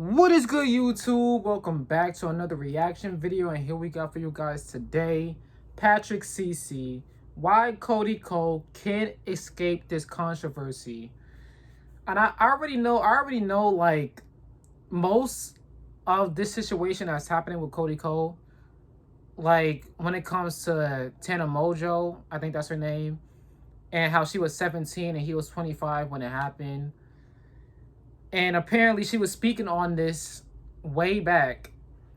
What is good, YouTube? Welcome back to another reaction video, and here we got for you guys today Patrick CC, why Cody Ko can't escape this controversy. And I already know like most of this situation that's happening with Cody Ko, like when it comes to Tana Mojo, I think that's her name, and how she was 17 and he was 25 when it happened. And apparently she was speaking on this way back,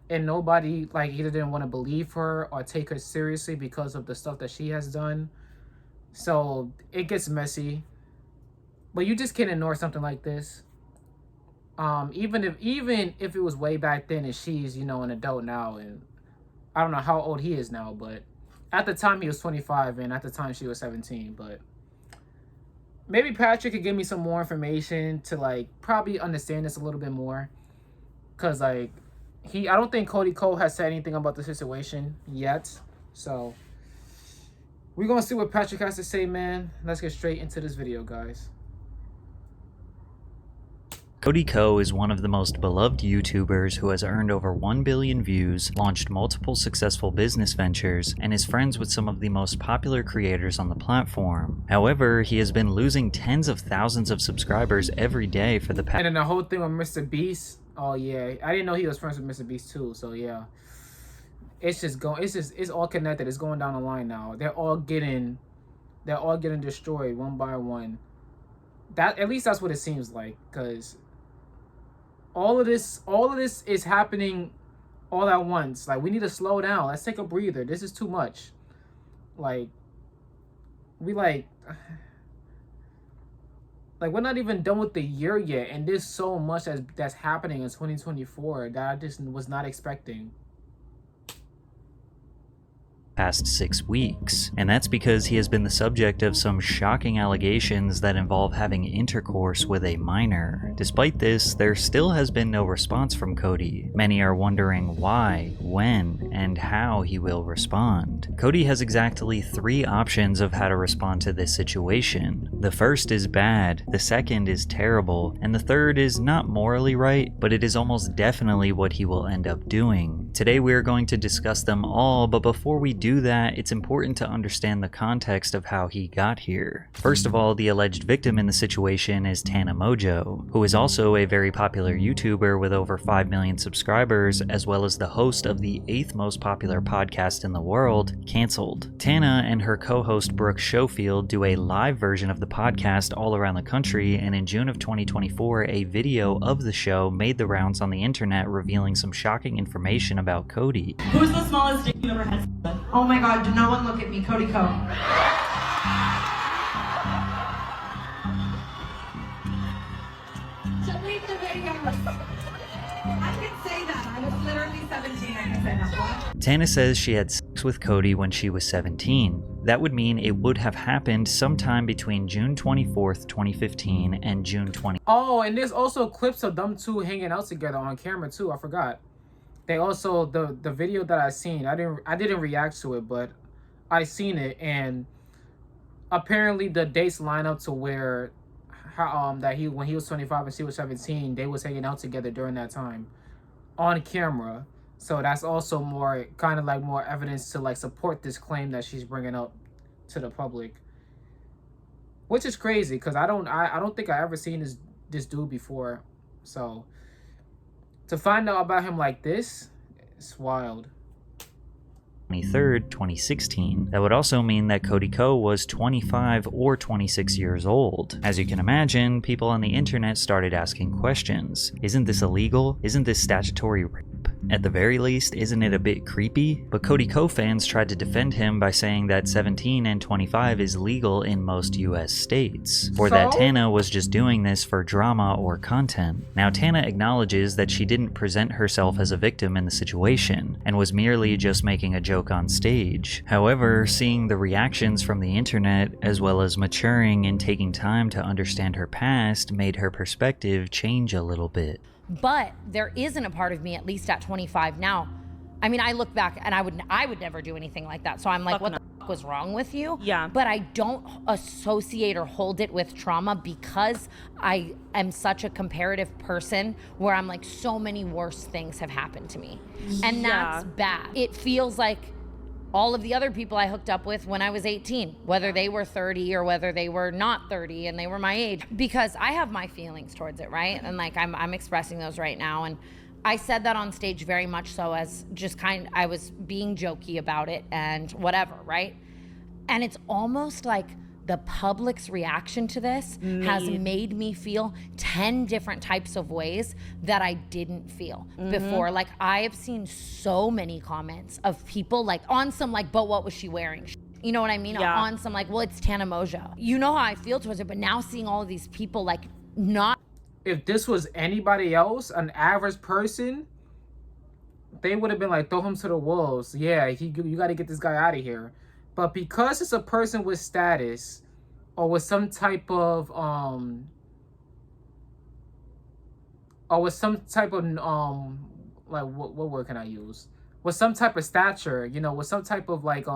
and nobody like either didn't want to believe her or take her seriously because of the stuff that she has done. So it gets messy. But you just can't ignore something like this. Even if it was way back then and she's, an adult now, and I don't know how old he is now, but at the time he was 25 and at the time she was 17, but maybe Patrick could give me some more information to like probably understand this a little bit more. Cause like I don't think Cody Ko has said anything about the situation yet. So we're gonna see what Patrick has to say, man. Let's get straight into this video, guys. Cody Ko is one of the most beloved YouTubers who has earned over 1 billion views, launched multiple successful business ventures, and is friends with some of the most popular creators on the platform. However, he has been losing tens of thousands of subscribers every day for the past. And then the whole thing with Mr. Beast, oh yeah, I didn't know he was friends with Mr. Beast too. So yeah, it's all connected. It's going down the line now. They're all getting destroyed one by one. At least that's what it seems like, because all of this is happening all at once. Like, we need to slow down. Let's take a breather. This is too much. Like, we're not even done with the year yet, and there's so much that's happening in 2024 that I just was not expecting. Past 6 weeks, and that's because he has been the subject of some shocking allegations that involve having intercourse with a minor. Despite this, there still has been no response from Cody. Many are wondering why, when, and how he will respond. Cody has exactly 3 options of how to respond to this situation. The first is bad, the second is terrible, and the third is not morally right, but it is almost definitely what he will end up doing. Today we are going to discuss them all, but before we do that, it's important to understand the context of how he got here. First of all, the alleged victim in the situation is Tana Mojo, who is also a very popular YouTuber with over 5 million subscribers, as well as the host of the 8th most popular podcast in the world, Cancelled. Tana and her co-host Brooke Schofield do a live version of the podcast all around the country, and in June of 2024, a video of the show made the rounds on the internet revealing some shocking information about Cody. Who's the smallest dick you ever had? Oh my god, do no one look at me, Cody Ko. Delete the video. I can say that. I was literally 17. I can say that. What? Tana says she had sex with Cody when she was 17. That would mean it would have happened sometime between June 24th, 2015 and June 20th. Oh, and there's also clips of them two hanging out together on camera too. I forgot. They also, the video that I seen, I didn't react to it, but I seen it, and apparently the dates line up to where when he was 25 and she was 17, they was hanging out together during that time on camera. So that's also more evidence to like support this claim that she's bringing up to the public, which is crazy because I don't think I ever seen this dude before. So to find out about him like this, it's wild. 23rd, 2016. That would also mean that Cody Ko was 25 or 26 years old. As you can imagine, people on the internet started asking questions. Isn't this illegal? Isn't this statutory rape? At the very least, isn't it a bit creepy? But Cody Ko fans tried to defend him by saying that 17 and 25 is legal in most US states, or that Tana was just doing this for drama or content. Now, Tana acknowledges that she didn't present herself as a victim in the situation, and was merely just making a joke on stage. However, seeing the reactions from the internet, as well as maturing and taking time to understand her past, made her perspective change a little bit. But there isn't a part of me, at least at 25 now. I mean, I look back and I would never do anything like that. So I'm like, what the was wrong with you. Yeah. But I don't associate or hold it with trauma because I am such a comparative person where I'm like, so many worse things have happened to me. And that's bad. It feels like all of the other people I hooked up with when I was 18, whether they were 30 or whether they were not 30 and they were my age, because I have my feelings towards it, right? And like I'm expressing those right now. And I said that on stage very much so as just I was being jokey about it and whatever, right? And it's almost like the public's reaction to this has made me feel 10 different types of ways that I didn't feel before. Like I have seen so many comments of people like on some like, but what was she wearing? You know what I mean? Yeah. On some like, well, it's Tana Moja. You know how I feel towards it, but now seeing all of these people like not. If this was anybody else, an average person, they would have been like, throw him to the wolves. Yeah, you got to get this guy out of here. But because it's a person with status or with some type of like what word can I use? With some type of stature, you know, with some type of like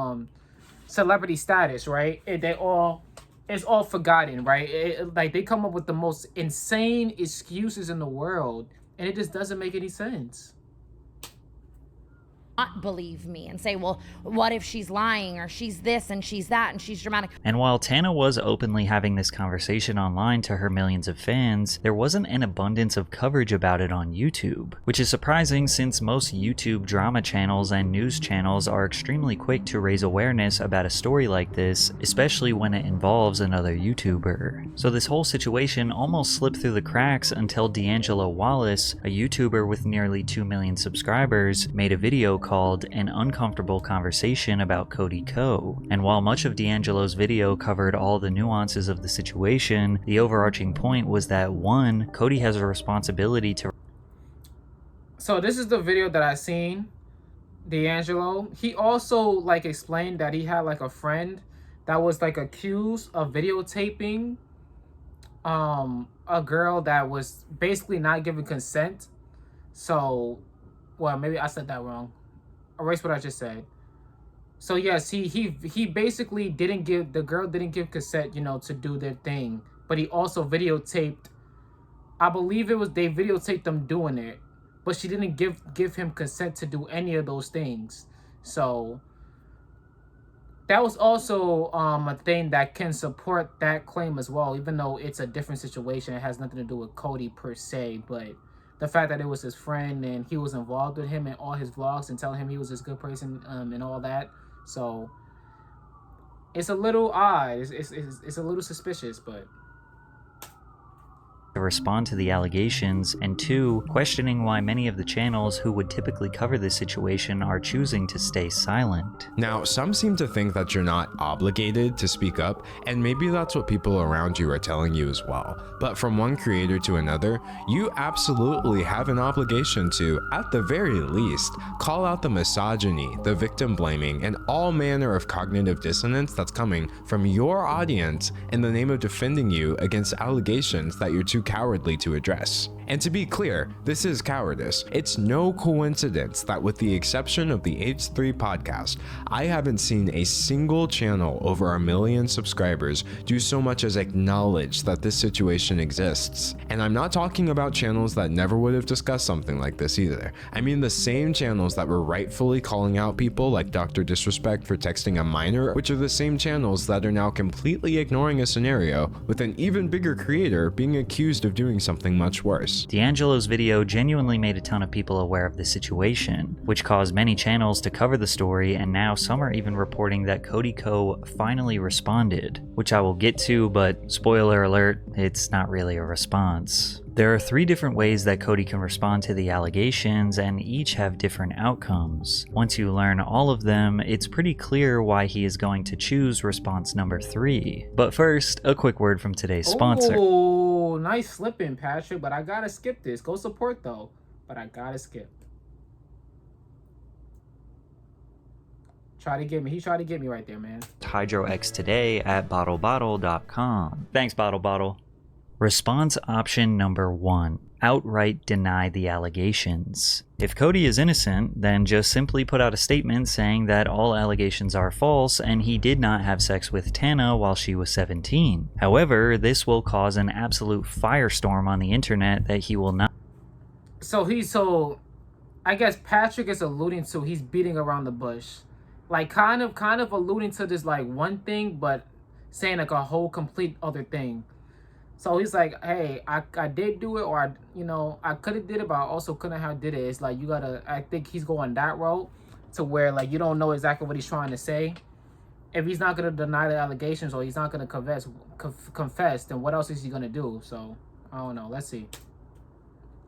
celebrity status, right? It's all forgotten, right? Like they come up with the most insane excuses in the world, and it just doesn't make any sense. Not believe me and say, well, what if she's lying or she's this and she's that and she's dramatic. And while Tana was openly having this conversation online to her millions of fans, there wasn't an abundance of coverage about it on YouTube, which is surprising since most YouTube drama channels and news channels are extremely quick to raise awareness about a story like this, especially when it involves another YouTuber. So this whole situation almost slipped through the cracks until D'Angelo Wallace, a YouTuber with nearly 2 million subscribers, made a video called An Uncomfortable Conversation about Cody Ko. And while much of D'Angelo's video covered all the nuances of the situation, the overarching point was that 1, Cody has a responsibility to... So this is the video that I seen, D'Angelo. He also like explained that he had like a friend that was like accused of videotaping a girl that was basically not giving consent. So, well, maybe I said that wrong. Erase what I just said. So yes, he basically the girl didn't give consent, you know, to do their thing. But he also videotaped, I believe they videotaped them doing it. But she didn't give him consent to do any of those things. So that was also a thing that can support that claim as well, even though it's a different situation. It has nothing to do with Cody per se, but the fact that it was his friend and he was involved with him in all his vlogs and telling him he was this good person and all that. So it's a little odd. It's a little suspicious, but... to respond to the allegations, and 2, questioning why many of the channels who would typically cover this situation are choosing to stay silent. Now, some seem to think that you're not obligated to speak up, and maybe that's what people around you are telling you as well. But from one creator to another, you absolutely have an obligation to, at the very least, call out the misogyny, the victim blaming, and all manner of cognitive dissonance that's coming from your audience in the name of defending you against allegations that you're too cowardly to address. And to be clear, this is cowardice. It's no coincidence that with the exception of the H3 podcast, I haven't seen a single channel over 1 million subscribers do so much as acknowledge that this situation exists. And I'm not talking about channels that never would have discussed something like this either. I mean the same channels that were rightfully calling out people like Dr. Disrespect for texting a minor, which are the same channels that are now completely ignoring a scenario with an even bigger creator being accused of doing something much worse. D'Angelo's video genuinely made a ton of people aware of the situation, which caused many channels to cover the story, and now some are even reporting that Cody Ko finally responded, which I will get to, but spoiler alert, it's not really a response. There are 3 different ways that Cody can respond to the allegations, and each have different outcomes. Once you learn all of them, it's pretty clear why he is going to choose response number 3. But first, a quick word from today's sponsor. Oh, nice slipping, Patrick, but I gotta skip this. Go support though, but I gotta skip. He tried to get me right there, man. Hydro X today at bottlebottle.com. Thanks, Bottle Bottle. Response option number 1. Outright deny the allegations. If Cody is innocent, then just simply put out a statement saying that all allegations are false and he did not have sex with Tana while she was 17. However, this will cause an absolute firestorm on the internet that he will not. So I guess Patrick is alluding to he's beating around the bush. Like kind of alluding to this like one thing, but saying like a whole complete other thing. So he's like, hey, I did do it, or I could have did it, but I also couldn't have did it. It's like I think he's going that route to where like you don't know exactly what he's trying to say. If he's not gonna deny the allegations or he's not gonna confess, then what else is he gonna do? So I don't know. Let's see.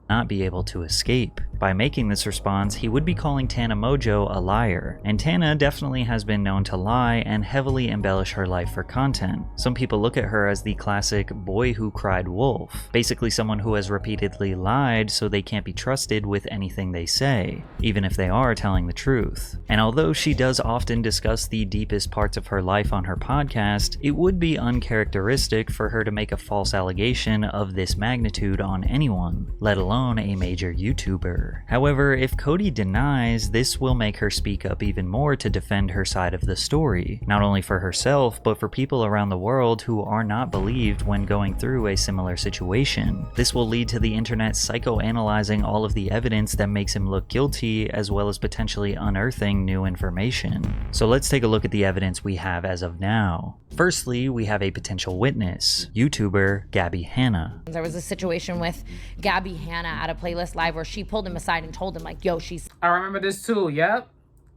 Not be able to escape. By making this response, he would be calling Tana Mojo a liar, and Tana definitely has been known to lie and heavily embellish her life for content. Some people look at her as the classic boy who cried wolf, basically someone who has repeatedly lied so they can't be trusted with anything they say, even if they are telling the truth. And although she does often discuss the deepest parts of her life on her podcast, it would be uncharacteristic for her to make a false allegation of this magnitude on anyone, let alone a major YouTuber. However, if Cody denies, this will make her speak up even more to defend her side of the story, not only for herself, but for people around the world who are not believed when going through a similar situation. This will lead to the internet psychoanalyzing all of the evidence that makes him look guilty, as well as potentially unearthing new information. So let's take a look at the evidence we have as of now. Firstly, we have a potential witness, YouTuber Gabby Hanna. There was a situation with Gabby Hanna at a Playlist Live where she pulled him aside and told him like, yo, I remember this too. Yep,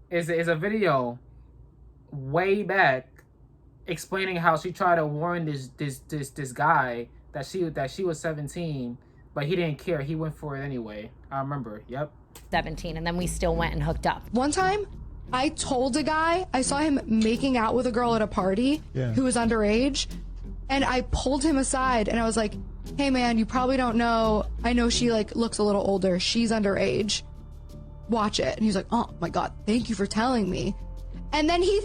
is a video way back explaining how she tried to warn this guy that she was 17, but he didn't care. He went for it anyway. I remember. Yep. 17, and then we still went and hooked up. One time, I told a guy, I saw him making out with a girl at a party who was underage, and I pulled him aside and I was like, hey man, you probably don't know, I know she like looks a little older, she's underage, watch it. And he's like, oh my god, thank you for telling me. And then he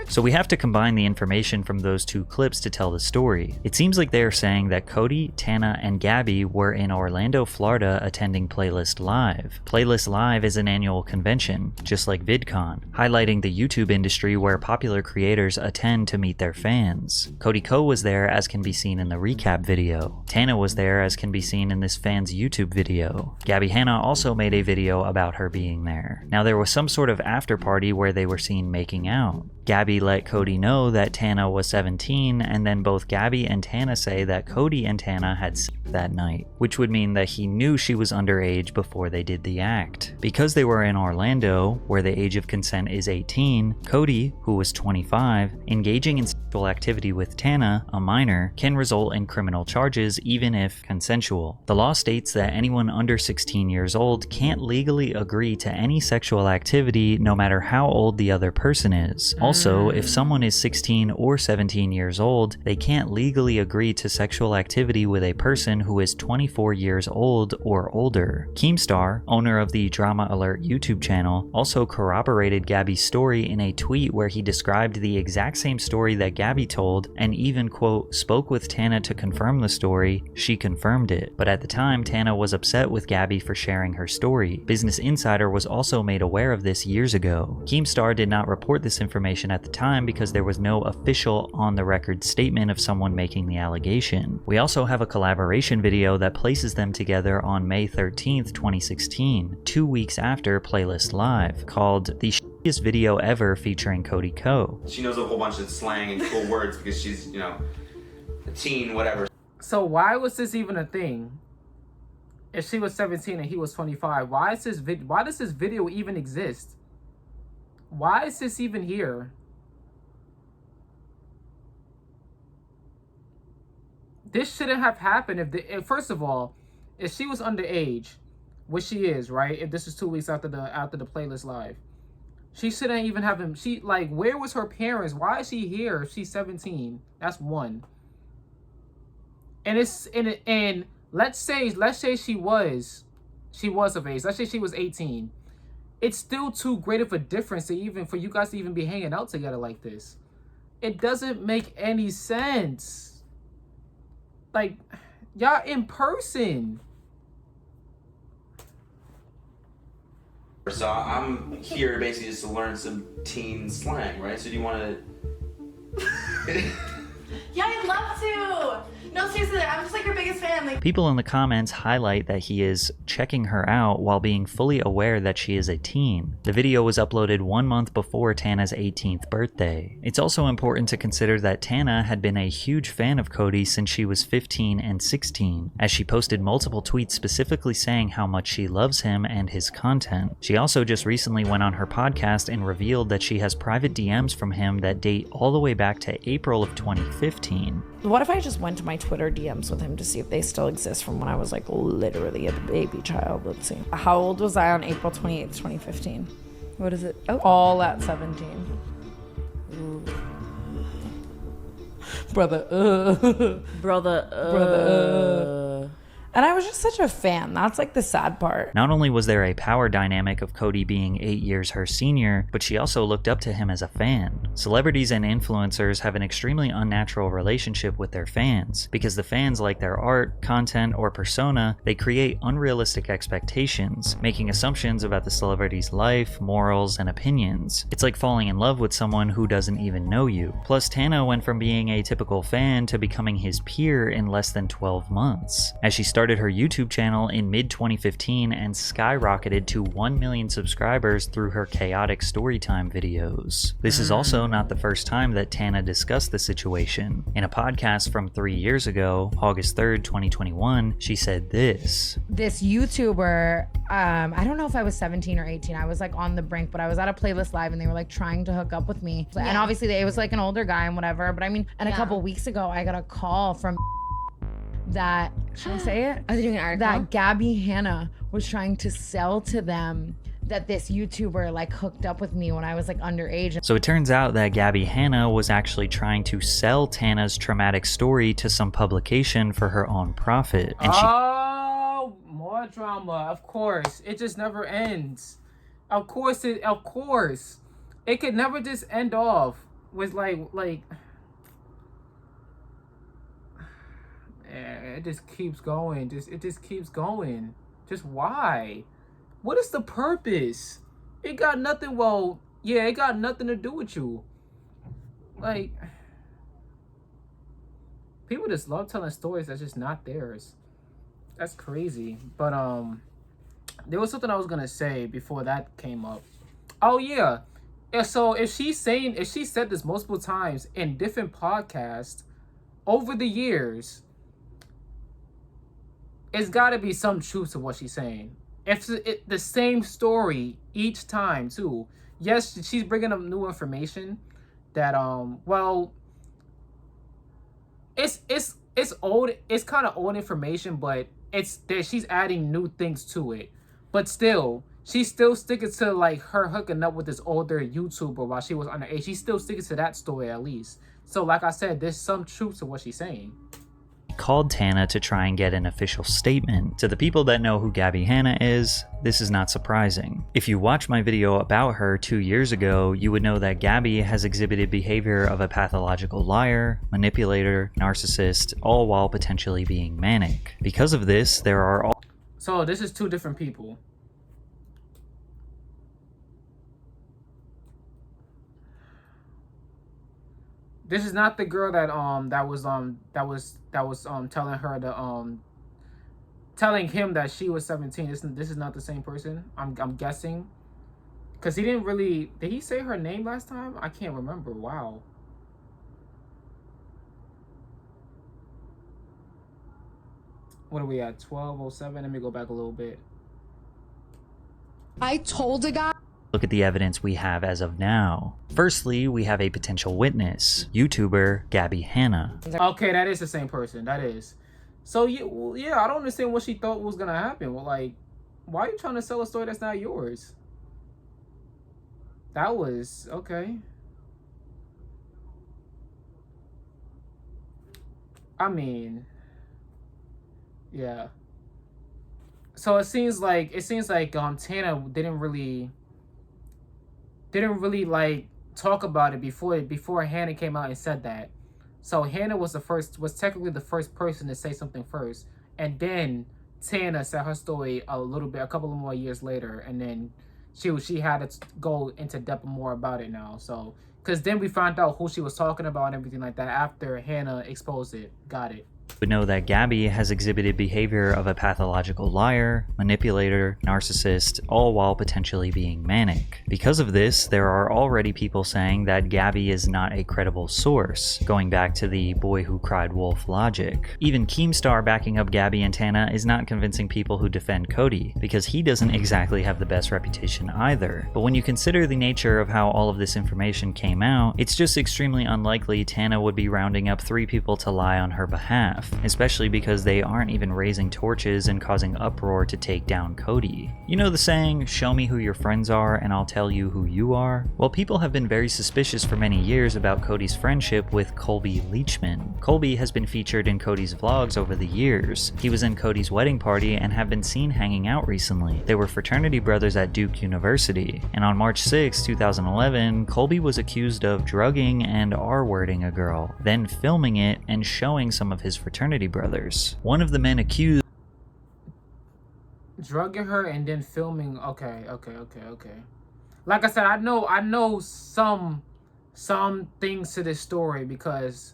So we have to combine the information from those two clips to tell the story. It seems like they are saying that Cody, Tana, and Gabby were in Orlando, Florida attending Playlist Live. Playlist Live is an annual convention, just like VidCon, highlighting the YouTube industry where popular creators attend to meet their fans. Cody Co was there, as can be seen in the recap video. Tana was there, as can be seen in this fan's YouTube video. Gabby Hanna also made a video about her being there. Now there was some sort of after party where they were seen making out. Gabby let Cody know that Tana was 17, and then both Gabby and Tana say that Cody and Tana had sex that night, which would mean that he knew she was underage before they did the act. Because they were in Orlando, where the age of consent is 18, Cody, who was 25, engaging in sexual activity with Tana, a minor, can result in criminal charges even if consensual. The law states that anyone under 16 years old can't legally agree to any sexual activity no matter how old the other person is. Also, if someone is 16 or 17 years old, they can't legally agree to sexual activity with a person who is 24 years old or older. Keemstar, owner of the Drama Alert YouTube channel, also corroborated Gabby's story in a tweet where he described the exact same story that Gabby told and even, quote, spoke with Tana to confirm the story. She confirmed it. But at the time, Tana was upset with Gabby for sharing her story. Business Insider was also made aware of this years ago. Keemstar did not report this information at the time because there was no official on-the-record statement of someone making the allegation. We also have a collaboration video that places them together on May 13th, 2016, 2 weeks after Playlist Live, called The Shittiest Video Ever featuring Cody Co. She knows a whole bunch of slang and cool words because she's, you know, a teen, whatever. So why was this even a thing? If she was 17 and he was 25, why does this video even exist? Why is this even here? This shouldn't have happened if first of all, if she was underage, which she is, right? If this is 2 weeks after the Playlist Live, she shouldn't even have him. She like, where was her parents? Why is she here if she's 17? That's one. And let's say she was of age. Let's say she was 18. It's still too great of a difference for you guys to even be hanging out together like this. It doesn't make any sense. Like, Y'all in person. So I'm here basically just to learn some teen slang, right? So do you want to? Yeah, I'd love to. No, seriously, I'm just like her biggest fan. Like, People in the comments highlight that he is checking her out while being fully aware that she is a teen. The video was uploaded 1 month before Tana's 18th birthday. It's also important to consider that Tana had been a huge fan of Cody since she was 15 and 16, as she posted multiple tweets specifically saying how much she loves him and his content. She also just recently went on her podcast and revealed that she has private DMs from him that date all the way back to April of 2015. What if I just went to my Twitter DMs with him to see if they still exist from when I was like literally a baby child? Let's see. How old was I on April 28th, 2015? What is it? Oh, all at 17. Ooh. Brother, brother. And I was just such a fan. That's like the sad part. Not only was there a power dynamic of Cody being 8 years her senior, but she also looked up to him as a fan. Celebrities and influencers have an extremely unnatural relationship with their fans, because the fans like their art, content, or persona. They create unrealistic expectations, making assumptions about the celebrity's life, morals, and opinions. It's like falling in love with someone who doesn't even know you. Plus, Tana went from being a typical fan to becoming his peer in less than 12 months. As she started her YouTube channel in mid-2015 and skyrocketed to 1 million subscribers through her chaotic storytime videos. This is also not the first time that Tana discussed the situation. In a podcast from 3 years ago, August 3rd, 2021, she said this. This YouTuber, I don't know if I was 17 or 18. I was like on the brink, but I was at a playlist live and they were like trying to hook up with me. Yeah. And obviously it was like an older guy and whatever. But I mean, and a couple weeks ago, I got a call from that, should I say it? Are they doing an article? That Gabby Hanna was trying to sell to them that this YouTuber like hooked up with me when I was like underage. So it turns out that Gabby Hanna was actually trying to sell Tana's traumatic story to some publication for her own profit. And More drama, of course. It just never ends. Of course. It could never just end off with like it just keeps going. It just keeps going. Just why? What is the purpose? It got nothing. Well, yeah, it got nothing to do with you. Like, people just love telling stories that's just not theirs. That's crazy. But there was something I was gonna say before that came up. Oh yeah. So if she said this multiple times in different podcasts over the years, it's got to be some truth to what she's saying. If the same story each time too. Yes, she's bringing up new information that well, it's old. It's kind of old information, but it's that she's adding new things to it. But still, she's still sticking to like her hooking up with this older YouTuber while she was underage. She's still sticking to that story at least. So like I said, there's some truth to what she's saying. Called Tana to try and get an official statement. To the people that know who Gabby Hanna is, this is not surprising. If you watched my video about her 2 years ago, you would know that Gabby has exhibited behavior of a pathological liar, manipulator, narcissist, all while potentially being manic. Because of this, there are all... So this is two different people. This is not the girl that was telling her to telling him that she was 17. This is not the same person. I'm guessing, cause he didn't really. Did he say her name last time? I can't remember. Wow. What are we at? 12:07. Let me go back a little bit. I told a guy. Look at the evidence we have as of now. Firstly, we have a potential witness, YouTuber Gabby Hanna. Okay, that is the same person. That is. So yeah, I don't understand what she thought was gonna happen. Well, like, why are you trying to sell a story that's not yours? That was okay. I mean, yeah. So it seems like Tana didn't really like talk about it before Hannah came out and said that. So Hannah was technically the first person to say something first, and then Tana said her story a couple of more years later, and then she had to go into depth more about it now. So because then we found out who she was talking about and everything like that after Hannah exposed it. Got it. We know that Gabby has exhibited behavior of a pathological liar, manipulator, narcissist, all while potentially being manic. Because of this, there are already people saying that Gabby is not a credible source, going back to the boy who cried wolf logic. Even Keemstar backing up Gabby and Tana is not convincing people who defend Cody, because he doesn't exactly have the best reputation either. But when you consider the nature of how all of this information came out, it's just extremely unlikely Tana would be rounding up 3 people to lie on her behalf. Especially because they aren't even raising torches and causing uproar to take down Cody. You know the saying, show me who your friends are and I'll tell you who you are? Well, people have been very suspicious for many years about Cody's friendship with Colby Leachman. Colby has been featured in Cody's vlogs over the years. He was in Cody's wedding party and have been seen hanging out recently. They were fraternity brothers at Duke University. And on March 6, 2011, Colby was accused of drugging and R-wording a girl, then filming it and showing some of his fraternity brothers. One of the men accused drugging her and then filming. Okay. Like I said, I know some things to this story because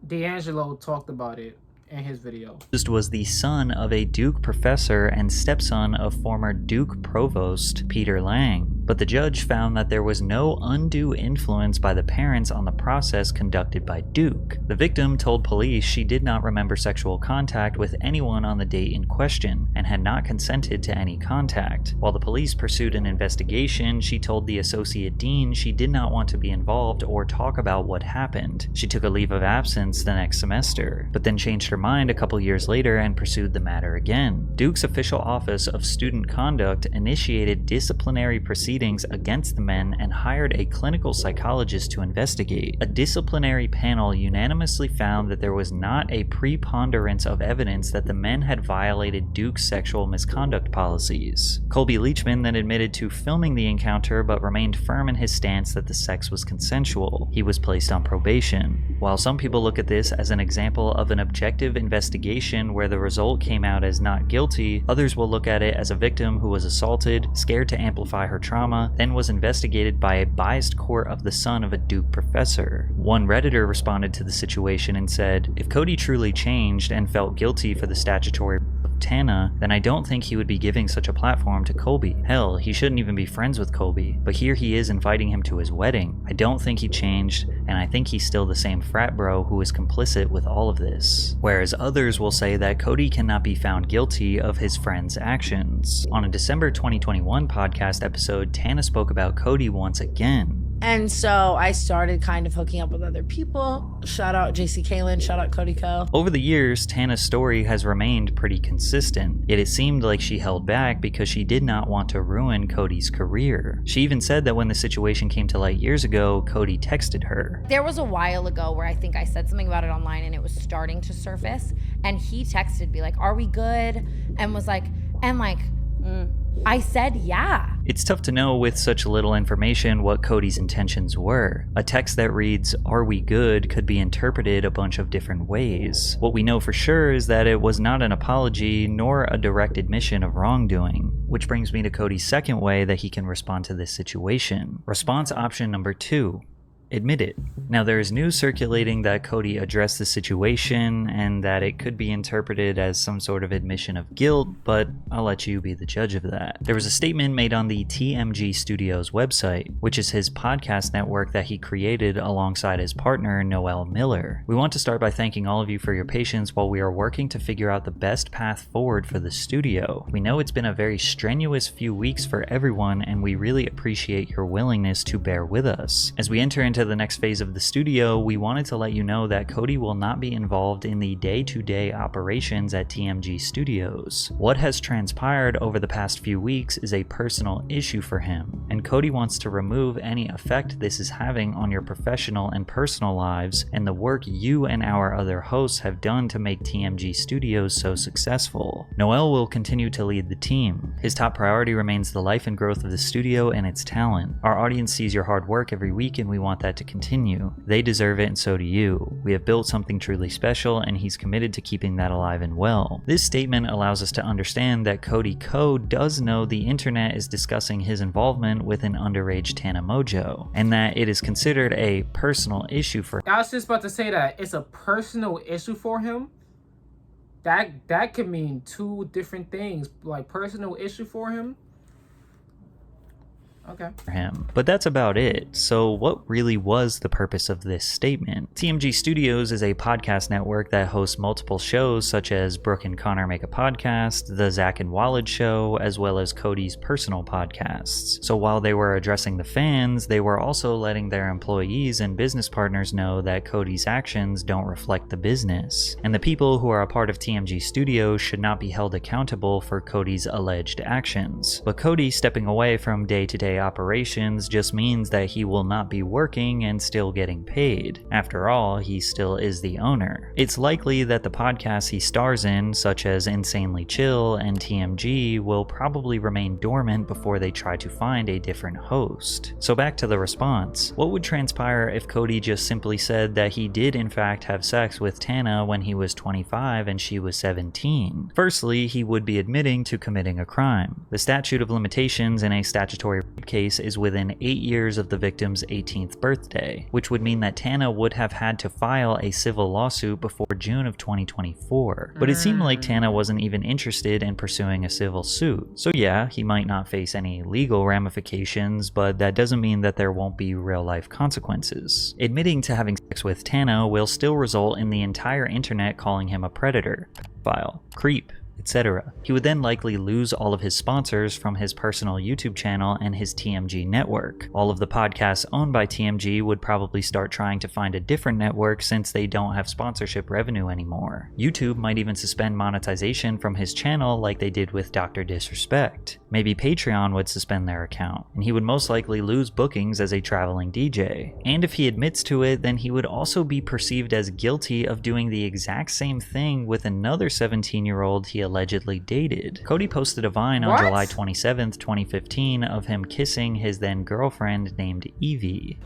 D'Angelo talked about it in his video. Was the son of a Duke professor and stepson of former Duke provost Peter Lang. But the judge found that there was no undue influence by the parents on the process conducted by Duke. The victim told police she did not remember sexual contact with anyone on the date in question and had not consented to any contact. While the police pursued an investigation, she told the associate dean she did not want to be involved or talk about what happened. She took a leave of absence the next semester, but then changed her mind a couple years later and pursued the matter again. Duke's official Office of Student Conduct initiated disciplinary proceedings against the men and hired a clinical psychologist to investigate. A disciplinary panel unanimously found that there was not a preponderance of evidence that the men had violated Duke's sexual misconduct policies. Colby Leachman then admitted to filming the encounter but remained firm in his stance that the sex was consensual. He was placed on probation. While some people look at this as an example of an objective investigation where the result came out as not guilty, others will look at it as a victim who was assaulted, scared to amplify her trauma, then was investigated by a biased court of the son of a Duke professor. One Redditor responded to the situation and said, "If Cody truly changed and felt guilty for the statutory of Tana, then I don't think he would be giving such a platform to Colby. Hell, he shouldn't even be friends with Colby. But here he is inviting him to his wedding. I don't think he changed, and I think he's still the same frat bro who is complicit with all of this." Whereas others will say that Cody cannot be found guilty of his friend's actions. On a December 2021 podcast episode, Tana spoke about Cody once again. And so I started kind of hooking up with other people. Shout out JC Kalen, shout out Cody Co. Over the years, Tana's story has remained pretty consistent, yet it seemed like she held back because she did not want to ruin Cody's career. She even said that when the situation came to light years ago, Cody texted her. There was a while ago where I think I said something about it online and it was starting to surface, and he texted me like, "Are we good?" and was like, I said yeah. It's tough to know with such little information what Cody's intentions were. A text that reads, "Are we good?" could be interpreted a bunch of different ways. What we know for sure is that it was not an apology nor a direct admission of wrongdoing. Which brings me to Cody's second way that he can respond to this situation. Response option number 2. Admit it. Now, there is news circulating that Cody addressed the situation and that it could be interpreted as some sort of admission of guilt, but I'll let you be the judge of that. There was a statement made on the TMG Studios website, which is his podcast network that he created alongside his partner, Noel Miller. "We want to start by thanking all of you for your patience while we are working to figure out the best path forward for the studio. We know it's been a very strenuous few weeks for everyone, and we really appreciate your willingness to bear with us. As we enter into the next phase of the studio, we wanted to let you know that Cody will not be involved in the day-to-day operations at TMG Studios. What has transpired over the past few weeks is a personal issue for him, and Cody wants to remove any effect this is having on your professional and personal lives and the work you and our other hosts have done to make TMG Studios so successful. Noel will continue to lead the team. His top priority remains the life and growth of the studio and its talent. Our audience sees your hard work every week, and we want that that to continue. They deserve it and so do you. We have built something truly special and he's committed to keeping that alive and well. This statement allows us to understand that Cody Ko does know the internet is discussing his involvement with an underage Tana Mojo, and that it is considered a personal issue for him. I was just about to say that it's a personal issue for him. That could mean two different things, like personal issue for him. Okay. But that's about it. So what really was the purpose of this statement? TMG Studios is a podcast network that hosts multiple shows such as Brooke and Connor Make a Podcast, The Zach and Walid Show, as well as Cody's personal podcasts. So while they were addressing the fans, they were also letting their employees and business partners know that Cody's actions don't reflect the business. And the people who are a part of TMG Studios should not be held accountable for Cody's alleged actions. But Cody stepping away from day-to-day operations just means that he will not be working and still getting paid. After all, he still is the owner. It's likely that the podcasts he stars in, such as Insanely Chill and TMG, will probably remain dormant before they try to find a different host. So back to the response. What would transpire if Cody just simply said that he did in fact have sex with Tana when he was 25 and she was 17? Firstly, he would be admitting to committing a crime. The statute of limitations in a statutory case is within 8 years of the victim's 18th birthday, which would mean that Tana would have had to file a civil lawsuit before June of 2024. But it seemed like Tana wasn't even interested in pursuing a civil suit. So yeah, he might not face any legal ramifications, but that doesn't mean that there won't be real-life consequences. Admitting to having sex with Tana will still result in the entire internet calling him a predator, pedophile, creep, etc. He would then likely lose all of his sponsors from his personal YouTube channel and his TMG network. All of the podcasts owned by TMG would probably start trying to find a different network since they don't have sponsorship revenue anymore. YouTube might even suspend monetization from his channel like they did with Dr. Disrespect. Maybe Patreon would suspend their account, and he would most likely lose bookings as a traveling DJ. And if he admits to it, then he would also be perceived as guilty of doing the exact same thing with another 17-year-old he allegedly dated. Cody posted a Vine on July 27th, 2015 of him kissing his then girlfriend named Evie.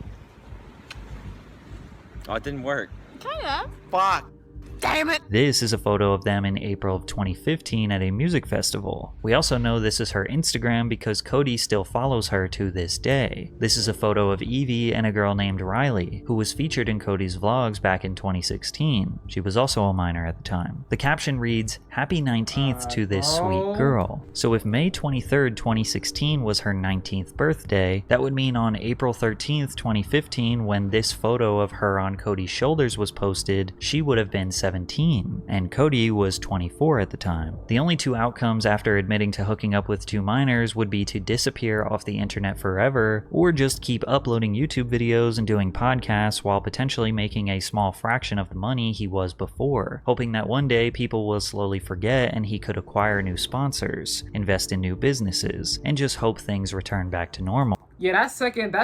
Oh, it didn't work. Kinda. Fuck. Damn it! This is a photo of them in April of 2015 at a music festival. We also know this is her Instagram because Cody still follows her to this day. This is a photo of Evie and a girl named Riley, who was featured in Cody's vlogs back in 2016. She was also a minor at the time. The caption reads, "Happy 19th to this sweet girl." So if May 23rd, 2016 was her 19th birthday, that would mean on April 13th, 2015, when this photo of her on Cody's shoulders was posted, she would have been 17, and Cody was 24 at the time. The only two outcomes after admitting to hooking up with two minors would be to disappear off the internet forever, or just keep uploading YouTube videos and doing podcasts while potentially making a small fraction of the money he was before, hoping that one day people will slowly forget and he could acquire new sponsors, invest in new businesses, and just hope things return back to normal. Yeah, that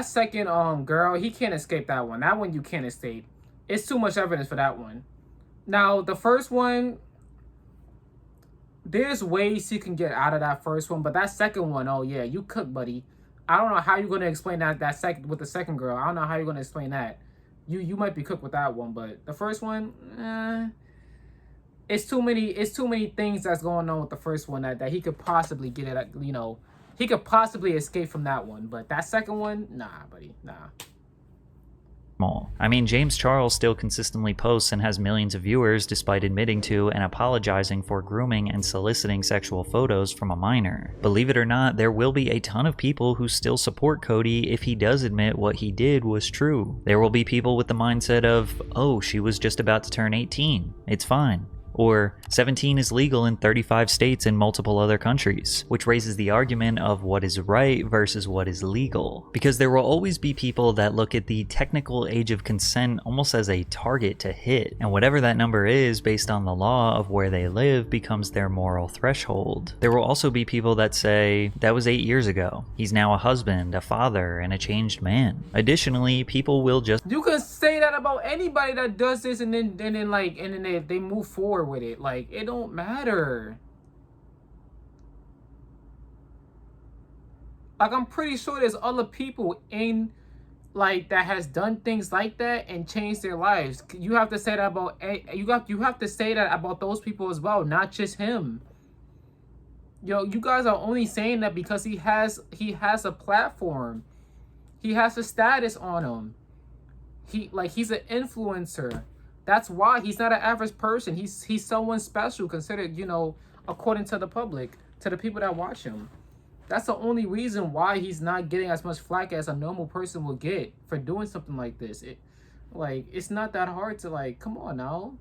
second girl, he can't escape that one. That one you can't escape. It's too much evidence for that one. Now, the first one, there's ways you can get out of that first one, but that second one, oh yeah, you cook, buddy. I don't know how you're gonna explain that second with the second girl. I don't know how you're gonna explain that. You might be cooked with that one, but the first one, it's too many things that's going on with the first one that he could possibly get it. He could possibly escape from that one, but that second one, nah, buddy, nah. I mean, James Charles still consistently posts and has millions of viewers despite admitting to and apologizing for grooming and soliciting sexual photos from a minor. Believe it or not, there will be a ton of people who still support Cody if he does admit what he did was true. There will be people with the mindset of, oh, she was just about to turn 18. It's fine. Or 17 is legal in 35 states and multiple other countries, which raises the argument of what is right versus what is legal. Because there will always be people that look at the technical age of consent almost as a target to hit, and whatever that number is based on the law of where they live becomes their moral threshold. There will also be people that say, that was 8 years ago. He's now a husband, a father, and a changed man. Additionally, people will just... You can say that about anybody that does this and then they move forward with it. Like, it don't matter. Like, I'm pretty sure there's other people in like that has done things like that and changed their lives. You have to say that about you have to say that about those people as well, not just him. Yo, you guys are only saying that because he has a platform. He has a status on him. He's an influencer. That's why he's not an average person. He's someone special considered, you know, according to the public, to the people that watch him. That's the only reason why he's not getting as much flack as a normal person will get for doing something like this. It's not that hard to, like, come on now.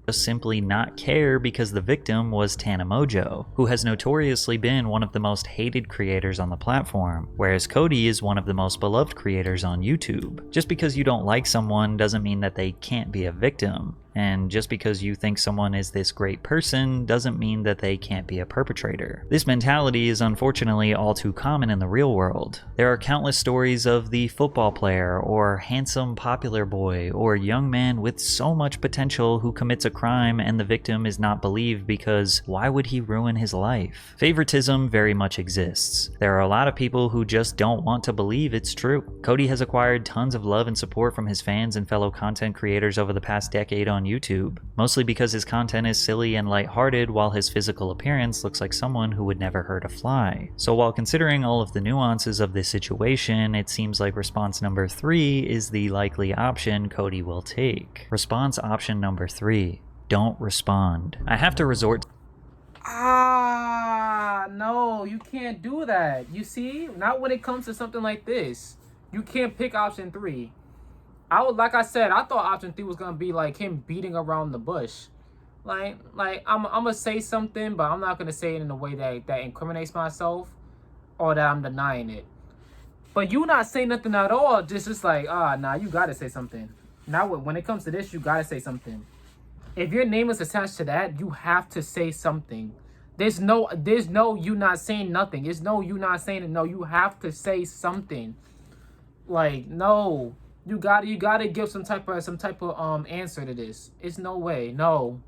Just simply not care because the victim was Tana Mojo, who has notoriously been one of the most hated creators on the platform, whereas Cody is one of the most beloved creators on YouTube. Just because you don't like someone doesn't mean that they can't be a victim. And just because you think someone is this great person doesn't mean that they can't be a perpetrator. This mentality is unfortunately all too common in the real world. There are countless stories of the football player or handsome popular boy or young man with so much potential who commits a crime and the victim is not believed because why would he ruin his life? Favoritism very much exists. There are a lot of people who just don't want to believe it's true. Cody has acquired tons of love and support from his fans and fellow content creators over the past decade on YouTube, mostly because his content is silly and lighthearted while his physical appearance looks like someone who would never hurt a fly. So while considering all of the nuances of this situation, it seems like response number 3 is the likely option Cody will take. Response option number 3, don't respond. I have to resort no, you can't do that. You see, not when it comes to something like this. You can't pick option 3. Like I said, I thought option 3 was gonna be like him beating around the bush. Like I'm gonna say something, but I'm not gonna say it in a way that incriminates myself or that I'm denying it. But you not saying nothing at all, just like, nah, you gotta say something. Now when it comes to this, you gotta say something. If your name is attached to that, you have to say something. There's no you not saying nothing. There's no you not saying it. No, you have to say something. Like, no. You gotta give some type of answer to this. It's no way. No.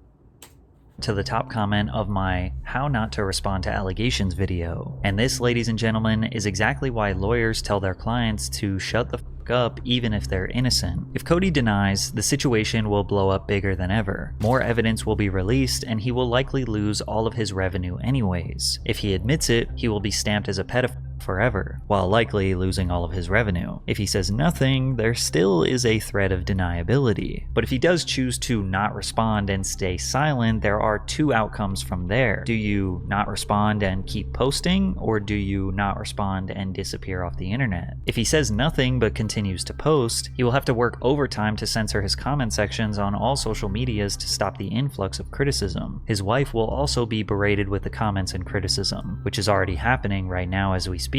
To the top comment of my How Not to Respond to Allegations video. And this, ladies and gentlemen, is exactly why lawyers tell their clients to shut the fuck up even if they're innocent. If Cody denies, the situation will blow up bigger than ever. More evidence will be released and he will likely lose all of his revenue anyways. If he admits it, he will be stamped as a pedophile forever, while likely losing all of his revenue. If he says nothing, there still is a threat of deniability. But if he does choose to not respond and stay silent, there are 2 outcomes from there. Do you not respond and keep posting, or do you not respond and disappear off the internet? If he says nothing but continues to post, he will have to work overtime to censor his comment sections on all social medias to stop the influx of criticism. His wife will also be berated with the comments and criticism, which is already happening right now as we speak.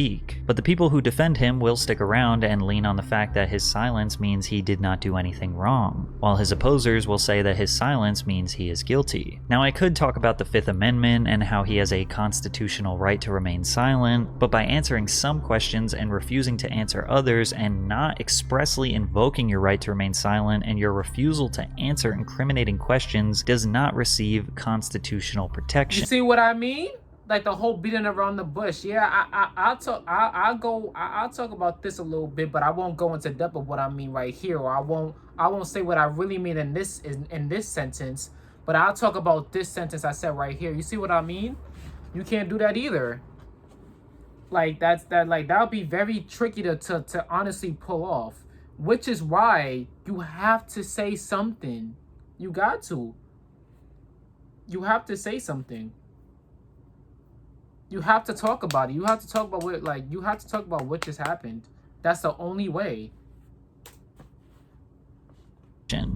But the people who defend him will stick around and lean on the fact that his silence means he did not do anything wrong, while his opposers will say that his silence means he is guilty. Now, I could talk about the 5th Amendment and how he has a constitutional right to remain silent, but by answering some questions and refusing to answer others and not expressly invoking your right to remain silent and your refusal to answer incriminating questions does not receive constitutional protection. You see what I mean? Like the whole beating around the bush. Yeah, I'll talk about this a little bit, but I won't go into depth of what I mean right here, or I won't say what I really mean in this sentence, but I'll talk about this sentence I said right here. You see what I mean? You can't do that either. Like that would be very tricky to honestly pull off, which is why you have to say something. You got to. You have to say something. You have to talk about it. You have to talk about what just happened. That's the only way.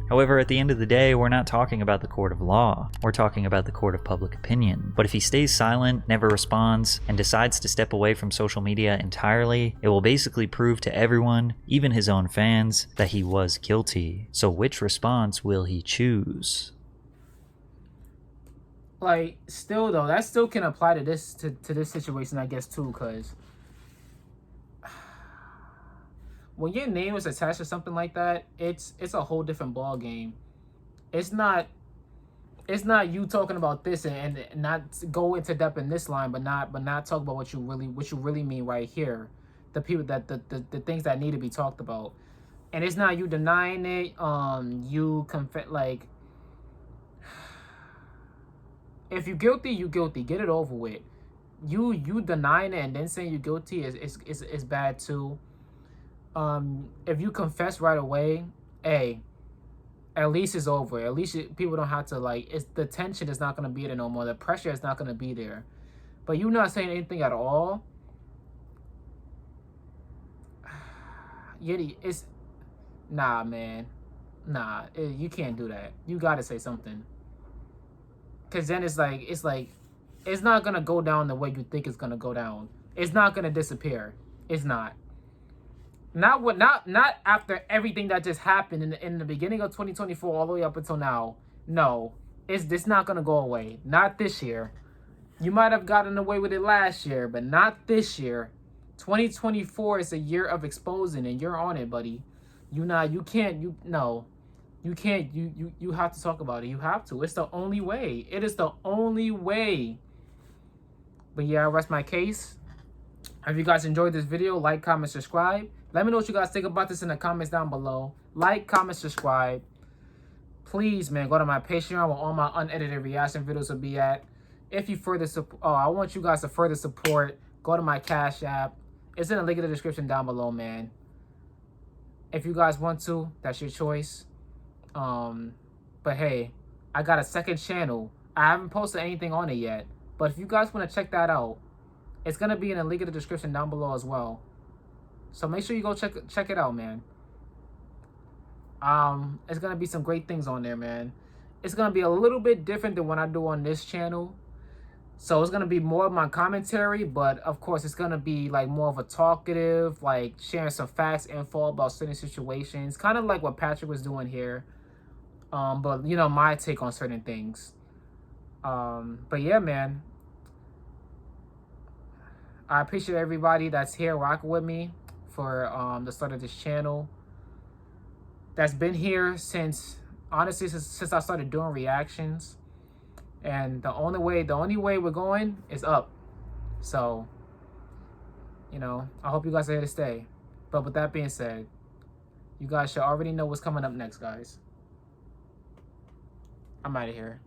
However, at the end of the day, we're not talking about the court of law. We're talking about the court of public opinion. But if he stays silent, never responds, and decides to step away from social media entirely, it will basically prove to everyone, even his own fans, that he was guilty. So which response will he choose? Like, still though, that still can apply to this situation, I guess, too, because when your name is attached to something like that, it's a whole different ball game. It's not you talking about this and not go into depth in this line, but not talk about what you really mean right here. the people that the things that need to be talked about. And it's not you denying it. You confess, like, if you're guilty, you guilty. Get it over with. You denying it and then saying you're guilty is bad too. If you confess right away, hey, at least it's over. At least people don't have to, like, the tension is not gonna be there no more. The pressure is not gonna be there. But you not saying anything at all. Yeti, it's nah, man. Nah, you can't do that. You gotta say something. Cause then it's like it's not gonna go down the way you think it's gonna go down. It's not gonna disappear. It's not. Not after everything that just happened in the beginning of 2024 all the way up until now. No, it's not gonna go away. Not this year. You might have gotten away with it last year, but not this year. 2024 is a year of exposing, and you're on it, buddy. You have to talk about it. You have to. It's the only way. It is the only way. But yeah, I rest my case. If you guys enjoyed this video, like, comment, subscribe. Let me know what you guys think about this in the comments down below. Like, comment, subscribe. Please, man, go to my Patreon where all my unedited reaction videos will be at. If you further support, I want you guys to further support. Go to my Cash App. It's in the link in the description down below, man. If you guys want to, that's your choice. But hey, I got a second channel. I haven't posted anything on it yet. But if you guys want to check that out, it's gonna be in the link in the description down below as well. So make sure you go check it out, man. It's gonna be some great things on there, man. It's gonna be a little bit different than what I do on this channel. So it's gonna be more of my commentary, but of course it's gonna be like more of a talkative, like sharing some facts, info about certain situations, kind of like what Patrick was doing here. But you know, my take on certain things. But yeah, man. I appreciate everybody that's here rocking with me for the start of this channel. That's been here since, honestly, since I started doing reactions. And the only way we're going is up. So, you know, I hope you guys are here to stay. But with that being said, you guys should already know what's coming up next, guys. I'm out of here.